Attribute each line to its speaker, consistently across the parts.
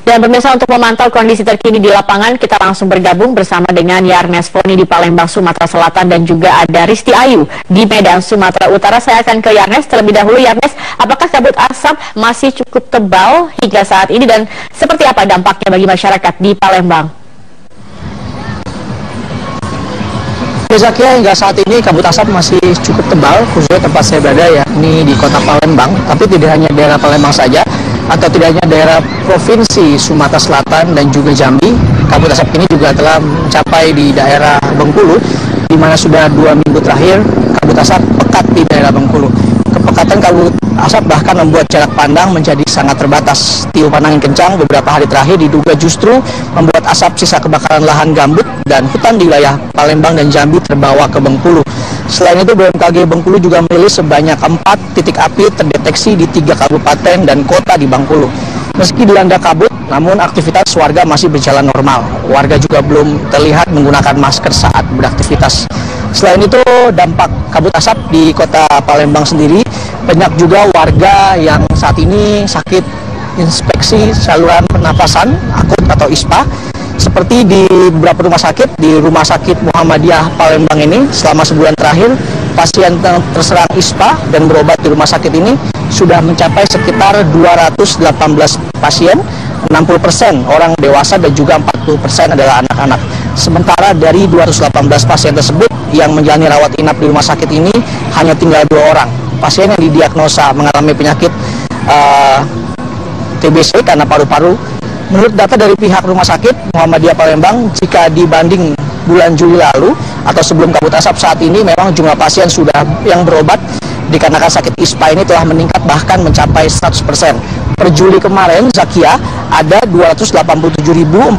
Speaker 1: Dan pemirsa, untuk memantau kondisi terkini di lapangan, kita langsung bergabung bersama dengan Yarnes Foni di Palembang, Sumatera Selatan, dan juga ada Risti Ayu di Medan, Sumatera Utara. Saya akan ke Yarnes terlebih dahulu. Yarnes, apakah kabut asap masih cukup tebal hingga saat ini dan seperti apa dampaknya bagi masyarakat di Palembang?
Speaker 2: Zakia, hingga saat ini kabut asap masih cukup tebal, khususnya tempat saya berada, yakni di kota Palembang. Tapi tidak hanya daerah Palembang saja, atau tidak hanya daerah Provinsi Sumatera Selatan dan juga Jambi. Kabut asap ini juga telah mencapai di daerah Bengkulu, di mana sudah 2 minggu terakhir kabut asap pekat di daerah Bengkulu. Kepekatan kabut asap bahkan membuat jarak pandang menjadi sangat terbatas. Tiupan angin kencang beberapa hari terakhir diduga justru membuat asap sisa kebakaran lahan gambut dan hutan di wilayah Palembang dan Jambi terbawa ke Bengkulu. Selain itu, BMKG Bengkulu juga merilis sebanyak 4 titik api terdeteksi di 3 kabupaten dan kota di Bengkulu. Meski dilanda kabut, namun aktivitas warga masih berjalan normal. Warga juga belum terlihat menggunakan masker saat beraktivitas. Selain itu, dampak kabut asap di kota Palembang sendiri, banyak juga warga yang saat ini sakit inspeksi saluran pernapasan akut atau ISPA. Seperti di beberapa rumah sakit, di Rumah Sakit Muhammadiyah Palembang ini, selama sebulan terakhir, pasien terserang ISPA dan berobat di rumah sakit ini sudah mencapai sekitar 218 pasien, 60% orang dewasa dan juga 40% adalah anak-anak. Sementara dari 218 pasien tersebut yang menjalani rawat inap di rumah sakit ini hanya tinggal 2 orang. Pasien yang didiagnosa mengalami penyakit TBC karena paru-paru. Menurut data dari pihak Rumah Sakit Muhammadiyah Palembang, jika dibanding bulan Juli lalu atau sebelum kabut asap saat ini, memang jumlah pasien sudah yang berobat dikarenakan sakit ISPA ini telah meningkat bahkan mencapai 100%. Per Juli kemarin, Zakia, ada 287.438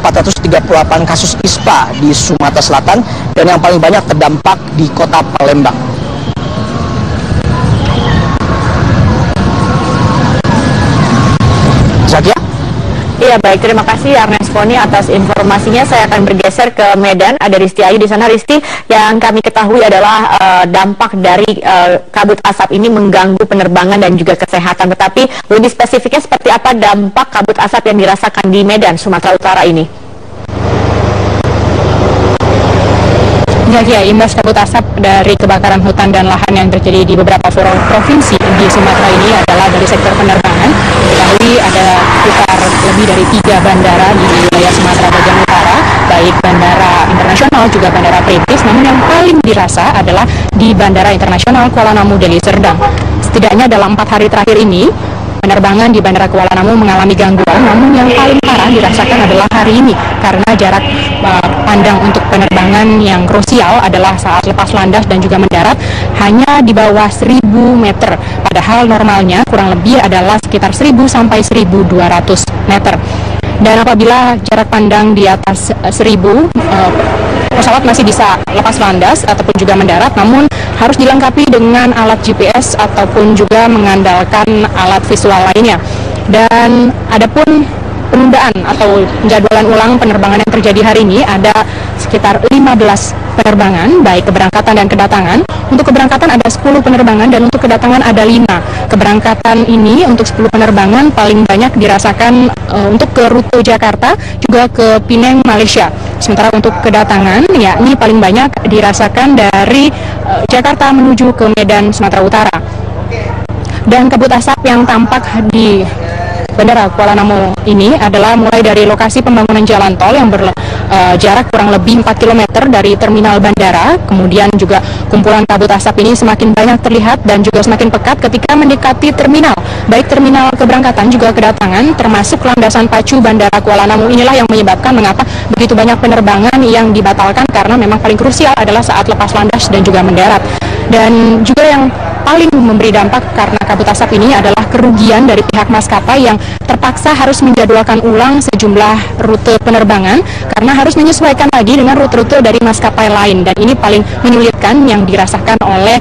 Speaker 2: kasus ISPA di Sumatera Selatan dan yang paling banyak terdampak di kota Palembang. Zakia?
Speaker 1: Iya, baik, terima kasih Yarnes Foni atas informasinya. Saya akan bergeser ke Medan. Ada Risti Ayu di sana. Risti, yang kami ketahui adalah dampak dari kabut asap ini mengganggu penerbangan dan juga kesehatan. Tetapi lebih spesifiknya seperti apa dampak kabut asap yang dirasakan di Medan, Sumatera Utara ini?
Speaker 3: Ya, imbas kabut asap dari kebakaran hutan dan lahan yang terjadi di beberapa provinsi di Sumatera ini adalah dari sektor penerbangan. Diketahui ada sekitar lebih dari 3 bandara di wilayah Sumatera bagian utara, baik bandara internasional juga bandara perintis. Namun yang paling dirasa adalah di Bandara Internasional Kuala Namu Deli Serdang. Setidaknya dalam 4 hari terakhir ini, penerbangan di Bandara Kuala Namu mengalami gangguan, namun yang paling parah dirasakan adalah hari ini karena jarak pandang untuk penerbangan yang krusial adalah saat lepas landas dan juga mendarat hanya di bawah 1.000 meter, padahal normalnya kurang lebih adalah sekitar 1.000 sampai 1.200 meter. Dan apabila jarak pandang di atas 1.000, pesawat masih bisa lepas landas ataupun juga mendarat, namun harus dilengkapi dengan alat GPS ataupun juga mengandalkan alat visual lainnya. Dan adapun penundaan atau penjadwalan ulang penerbangan yang terjadi hari ini ada sekitar 15 penerbangan, baik keberangkatan dan kedatangan. Untuk keberangkatan ada 10 penerbangan dan untuk kedatangan ada 5. Keberangkatan ini untuk 10 penerbangan paling banyak dirasakan untuk ke rute Jakarta, juga ke Penang, Malaysia. Sementara untuk kedatangan, yakni paling banyak dirasakan dari Jakarta menuju ke Medan, Sumatera Utara. Dan kabut asap yang tampak di Bandara Kuala Namu ini adalah mulai dari lokasi pembangunan jalan tol yang jarak kurang lebih 4 km dari terminal bandara. Kemudian juga kumpulan kabut asap ini semakin banyak terlihat dan juga semakin pekat ketika mendekati terminal, baik terminal keberangkatan juga kedatangan, termasuk landasan pacu Bandara Kuala Namu. Inilah yang menyebabkan mengapa begitu banyak penerbangan yang dibatalkan, karena memang paling krusial adalah saat lepas landas dan juga mendarat. Dan juga yang paling memberi dampak karena kabut asap ini adalah kerugian dari pihak maskapai yang terpaksa harus menjadwalkan ulang sejumlah rute penerbangan karena harus menyesuaikan lagi dengan rute-rute dari maskapai lain, dan ini paling menyulitkan yang dirasakan oleh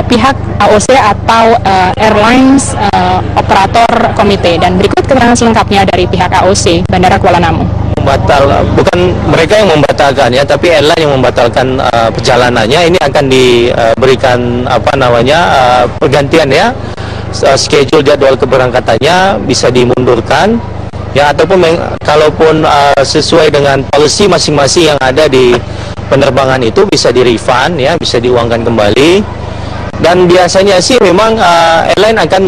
Speaker 3: pihak AOC atau Airlines Operator Komite. Dan berikut keterangan selengkapnya dari pihak AOC Bandara Kuala Namu.
Speaker 4: Bukan mereka yang membatalkan ya, tapi airline yang membatalkan perjalanannya. Ini akan diberikan pergantian ya, schedule jadwal keberangkatannya bisa dimundurkan ya, ataupun kalaupun sesuai dengan policy masing-masing yang ada di penerbangan itu bisa di-refund, ya, bisa diuangkan kembali. Dan biasanya sih memang airline akan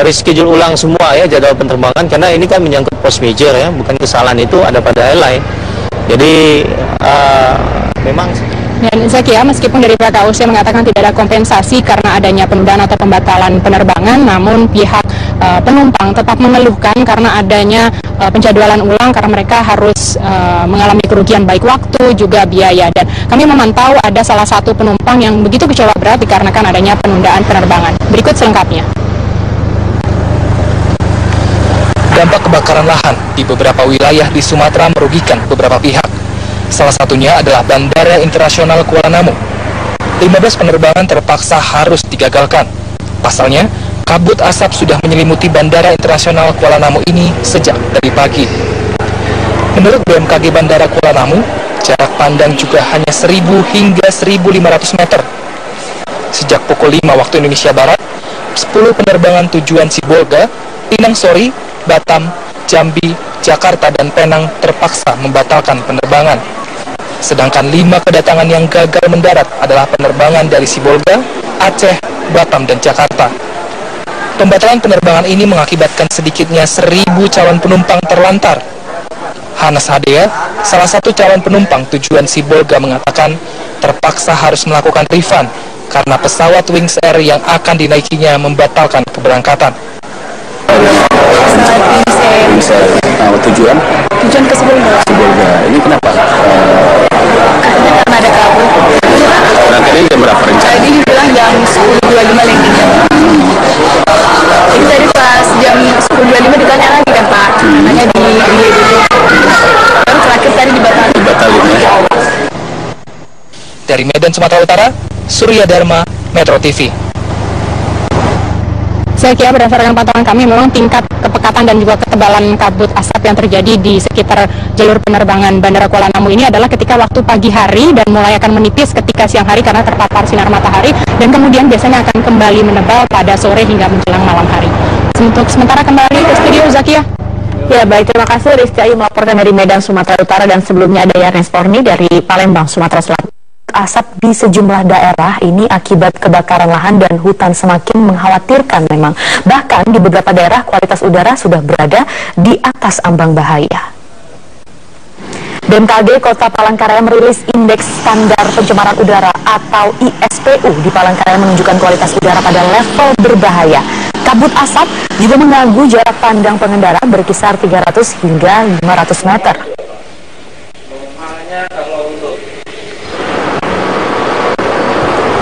Speaker 4: reschedule ulang semua, ya, jadwal penerbangan, karena ini kan menyangkut force majeure, ya, bukan kesalahan itu ada pada airline. Jadi memang.
Speaker 3: Dan Zakia, meskipun dari pihak AOC mengatakan tidak ada kompensasi karena adanya penundaan atau pembatalan penerbangan, namun pihak penumpang tetap mengeluhkan karena adanya penjadwalan ulang karena mereka harus mengalami kerugian baik waktu juga biaya. Dan kami memantau ada salah satu penumpang yang begitu kecewa berat dikarenakan adanya penundaan penerbangan. Berikut selengkapnya.
Speaker 5: Dampak kebakaran lahan di beberapa wilayah di Sumatera merugikan beberapa pihak. Salah satunya adalah Bandara Internasional Kuala Namu. 15 penerbangan terpaksa harus digagalkan. Pasalnya, kabut asap sudah menyelimuti Bandara Internasional Kuala Namu ini sejak dari pagi. Menurut BMKG Bandara Kuala Namu, jarak pandang juga hanya 1.000 hingga 1.500 meter. Sejak pukul 5 waktu Indonesia Barat, 10 penerbangan tujuan Sibolga, Pinang Sori, Batam, Jambi, Jakarta, dan Penang terpaksa membatalkan penerbangan. Sedangkan 5 kedatangan yang gagal mendarat adalah penerbangan dari Sibolga, Aceh, Batam, dan Jakarta. Pembatalan penerbangan ini mengakibatkan sedikitnya 1.000 calon penumpang terlantar. Hanas Hadea, salah satu calon penumpang tujuan Sibolga, mengatakan terpaksa harus melakukan refund karena pesawat Wings Air yang akan dinaikinya membatalkan keberangkatan.
Speaker 6: Tujuan ke Sibolga. Ini kenapa? Karena ada kabut. Berangkatnya jam berapa rencana? Tadi dibilang jam 10.25 landingnya. Ini tadi pas jam 10.25 ditanya lagi kan Pak? Nanya di dulu. Baru terakhir tadi dibatalin ya.
Speaker 5: Dari Medan, Sumatera Utara, Surya Dharma, Metro TV.
Speaker 3: Saya kira berdasarkan pantauan kami memang tingkat kepekatan dan juga ketebalan kabut asap yang terjadi di sekitar jalur penerbangan Bandara Kuala Namu ini adalah ketika waktu pagi hari dan mulai akan menipis ketika siang hari karena terpapar sinar matahari dan kemudian biasanya akan kembali menebal pada sore hingga menjelang malam hari. Untuk sementara kembali ke studio Zakia.
Speaker 1: Ya baik, terima kasih Risti Ayu melaporkan dari Medan, Sumatera Utara, dan sebelumnya ada Yarnes Porni dari Palembang, Sumatera Selatan. Asap di sejumlah daerah ini akibat kebakaran lahan dan hutan semakin mengkhawatirkan memang. Bahkan di beberapa daerah kualitas udara sudah berada di atas ambang bahaya. BMKG Kota Palangkaraya merilis Indeks Standar Pencemaran Udara atau ISPU di Palangkaraya menunjukkan kualitas udara pada level berbahaya. Kabut asap juga mengganggu jarak pandang pengendara berkisar 300 hingga 500 meter.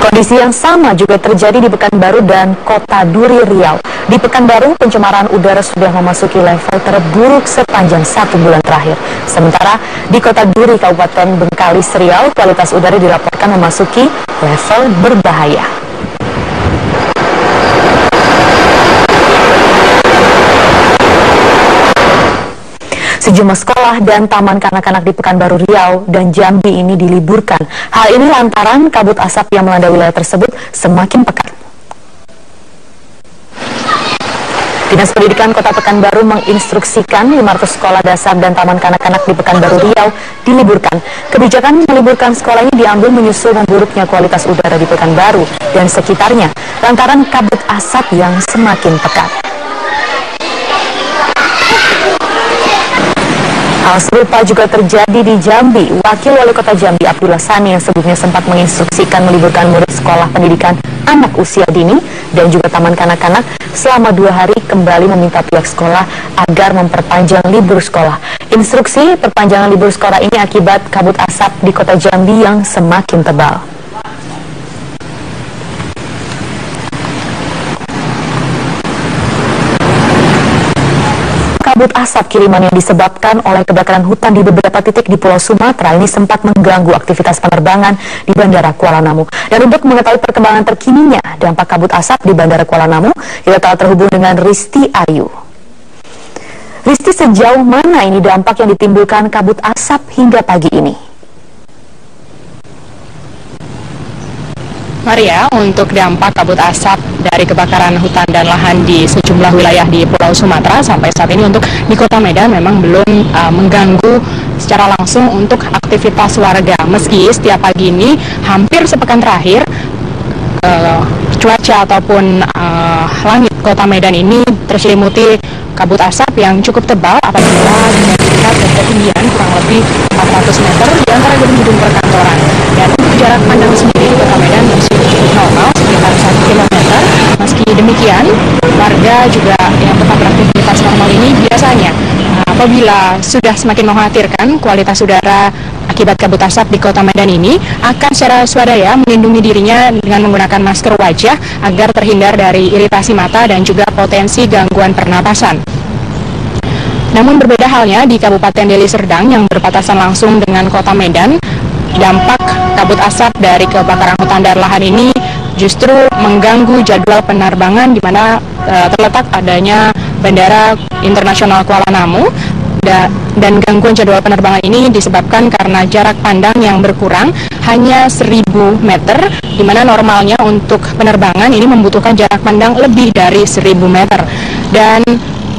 Speaker 1: Kondisi yang sama juga terjadi di Pekanbaru dan Kota Duri Riau. Di Pekanbaru, pencemaran udara sudah memasuki level terburuk sepanjang 1 bulan terakhir. Sementara di Kota Duri, Kabupaten Bengkalis Riau, kualitas udara dilaporkan memasuki level berbahaya. Sejumlah sekolah dan taman kanak-kanak di Pekanbaru Riau dan Jambi ini diliburkan. Hal ini lantaran kabut asap yang melanda wilayah tersebut semakin pekat. Dinas Pendidikan Kota Pekanbaru menginstruksikan 500 sekolah dasar dan taman kanak-kanak di Pekanbaru Riau diliburkan. Kebijakan meliburkan sekolah ini diambil menyusul memburuknya kualitas udara di Pekanbaru dan sekitarnya lantaran kabut asap yang semakin pekat. Hal serupa juga terjadi di Jambi. Wakil Wali Kota Jambi Abdullah Sani yang sebelumnya sempat menginstruksikan meliburkan murid sekolah pendidikan anak usia dini dan juga taman kanak-kanak selama 2 hari kembali meminta pihak sekolah agar memperpanjang libur sekolah. Instruksi perpanjangan libur sekolah ini akibat kabut asap di Kota Jambi yang semakin tebal. Kabut asap kiriman yang disebabkan oleh kebakaran hutan di beberapa titik di Pulau Sumatera ini sempat mengganggu aktivitas penerbangan di Bandara Kuala Namu. Dan untuk mengetahui perkembangan terkininya dampak kabut asap di Bandara Kuala Namu, kita telah terhubung dengan Risti Ayu. Risti, sejauh mana ini dampak yang ditimbulkan kabut asap hingga pagi ini?
Speaker 3: Maria, untuk dampak kabut asap dari kebakaran hutan dan lahan di sejumlah wilayah di Pulau Sumatera sampai saat ini untuk di Kota Medan memang belum mengganggu secara langsung untuk aktivitas warga. Meski setiap pagi ini hampir sepekan terakhir cuaca ataupun langit Kota Medan ini terselimuti kabut asap yang cukup tebal apabila dengan tingkat dan ketinggian kurang lebih 400 meter di antara gedung-gedung perkantoran. Dan jarak pandang sendiri di Kota Medan masih cukup normal, sekitar 1 km. Meski demikian, warga juga yang tetap beraktivitas normal ini biasanya apabila sudah semakin mengkhawatirkan kualitas udara akibat kabut asap di Kota Medan ini akan secara swadaya melindungi dirinya dengan menggunakan masker wajah agar terhindar dari iritasi mata dan juga potensi gangguan pernapasan. Namun berbeda halnya di Kabupaten Deli Serdang yang berbatasan langsung dengan Kota Medan, dampak kabut asap dari kebakaran hutan dan lahan ini justru mengganggu jadwal penerbangan di mana terletak adanya Bandara Internasional Kuala Namu. Dan gangguan jadwal penerbangan ini disebabkan karena jarak pandang yang berkurang hanya 1000 meter, di mana normalnya untuk penerbangan ini membutuhkan jarak pandang lebih dari 1000 meter. Dan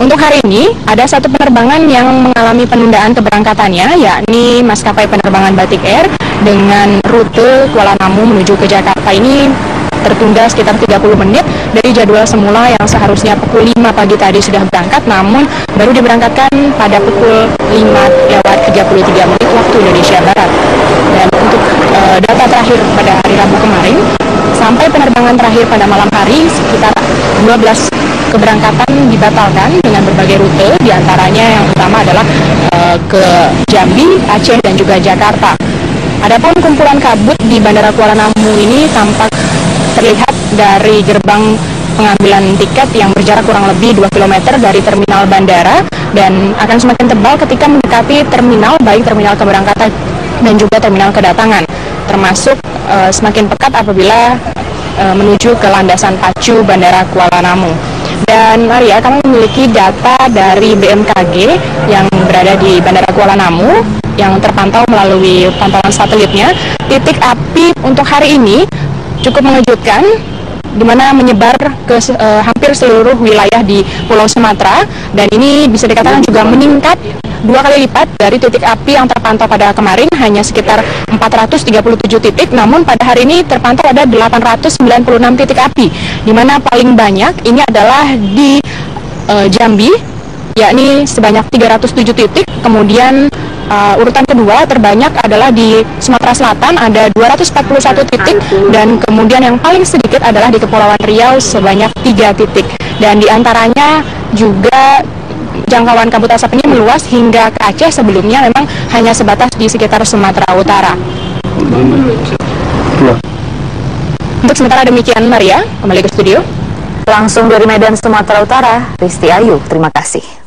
Speaker 3: untuk hari ini ada satu penerbangan yang mengalami penundaan keberangkatannya, yakni maskapai penerbangan Batik Air dengan rute Kuala Namu menuju ke Jakarta ini tertunda sekitar 30 menit dari jadwal semula yang seharusnya pukul 5 pagi tadi sudah berangkat, namun baru diberangkatkan pada pukul 5:33 waktu Indonesia Barat. Dan untuk data terakhir pada hari Rabu kemarin, sampai penerbangan terakhir pada malam hari, sekitar 12 keberangkatan dibatalkan dengan berbagai rute, diantaranya yang utama adalah ke Jambi, Aceh, dan juga Jakarta. Adapun kumpulan kabut di Bandara Kuala Namu ini tampak terlihat dari gerbang pengambilan tiket yang berjarak kurang lebih 2 km dari terminal bandara dan akan semakin tebal ketika mendekati terminal, baik terminal keberangkatan dan juga terminal kedatangan, termasuk semakin pekat apabila menuju ke landasan pacu Bandara Kuala Namu. Dan Maria, kami memiliki data dari BMKG yang berada di Bandara Kuala Namu yang terpantau melalui pantauan satelitnya. Titik api untuk hari ini cukup mengejutkan, di mana menyebar ke hampir seluruh wilayah di Pulau Sumatera, dan ini bisa dikatakan juga meningkat 2 kali lipat dari titik api yang terpantau pada kemarin, hanya sekitar 437 titik, namun pada hari ini terpantau ada 896 titik api, di mana paling banyak ini adalah di Jambi, yakni sebanyak 307 titik, kemudian urutan kedua terbanyak adalah di Sumatera Selatan, ada 241 titik, dan kemudian yang paling sedikit adalah di Kepulauan Riau sebanyak 3 titik. Dan diantaranya juga jangkauan kabut asap ini meluas hingga ke Aceh, sebelumnya memang hanya sebatas di sekitar Sumatera Utara. Untuk sementara demikian, Maria, kembali ke studio.
Speaker 1: Langsung dari Medan, Sumatera Utara, Risti Ayu, terima kasih.